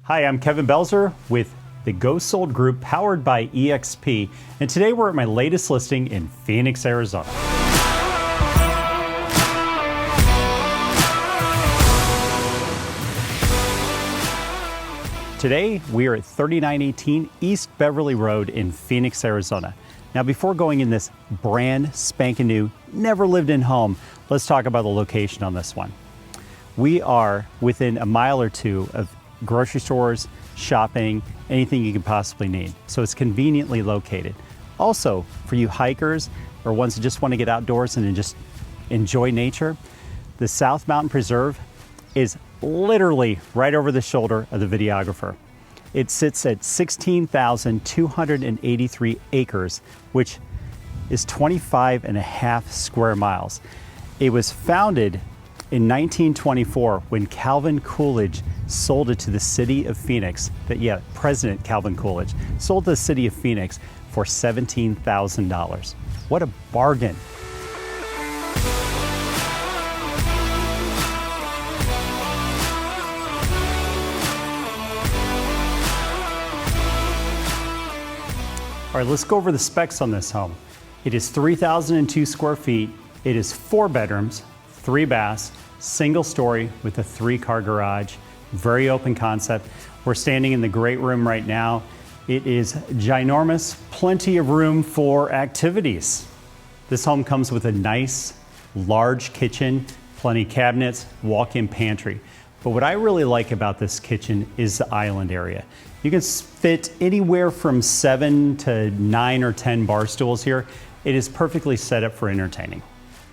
Hi, I'm Kevin Belzer with the Go Sold Group powered by eXp, and today we're at my latest listing in Phoenix, Arizona. Today we are at 3918 East Beverly Road in Phoenix, Arizona. Now before going in this brand spanking new, never lived in home, let's talk about the location on this one. We are within a mile or two of grocery stores, shopping, anything you could possibly need. So it's conveniently located. Also, for you hikers or ones that just want to get outdoors and just enjoy nature, the South Mountain Preserve is literally right over the shoulder of the videographer. It sits at 16,283 acres, which is 25.5 square miles. It was founded in 1924 when Calvin Coolidge sold it to the city of Phoenix, President Calvin Coolidge sold to the city of Phoenix for $17,000. What a bargain. All right, let's go over the specs on this home. It is 3,002 square feet. It is 4 bedrooms, 3 baths, single story with a 3-car garage, very open concept. We're standing in the great room right now. It is ginormous, plenty of room for activities. This home comes with a nice, large kitchen, plenty of cabinets, walk-in pantry. But what I really like about this kitchen is the island area. You can fit anywhere from 7 to 9 or 10 bar stools here. It is perfectly set up for entertaining.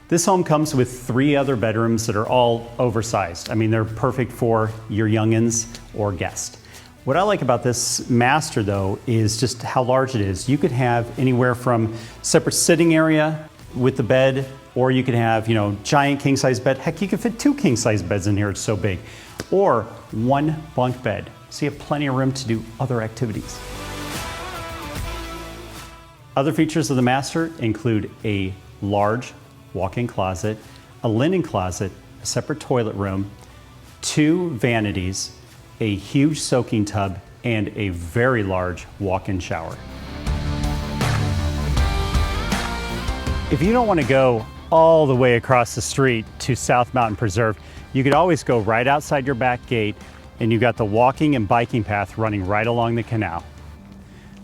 This home comes with 3 other bedrooms that are all oversized. I mean, they're perfect for your youngins or guests. What I like about this master though is just how large it is. You could have anywhere from separate sitting area with the bed, or you could have, giant king size bed. Heck, you could fit 2 king size beds in here, it's so big. Or 1 bunk bed. So you have plenty of room to do other activities. Other features of the master include a large walk-in closet, a linen closet, a separate toilet room, 2 vanities, a huge soaking tub, and a very large walk-in shower. If you don't want to go all the way across the street to South Mountain Preserve, you could always go right outside your back gate, and you've got the walking and biking path running right along the canal.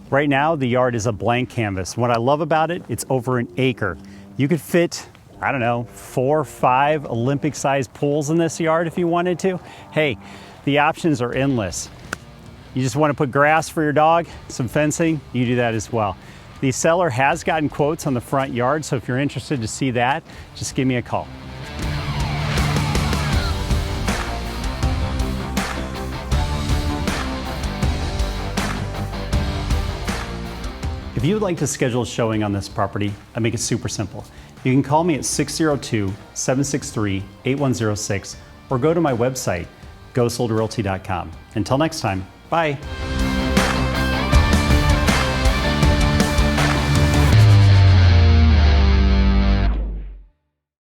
Right now, the yard is a blank canvas. What I love about it, it's over an acre. You could fit, 4 or 5 Olympic-sized pools in this yard if you wanted to. Hey, the options are endless. You just want to put grass for your dog, some fencing, you do that as well. The seller has gotten quotes on the front yard, so if you're interested to see that, just give me a call. If you would like to schedule a showing on this property, I make it super simple. You can call me at 602-763-8106 or go to my website, gosoldrealty.com. Until next time, bye.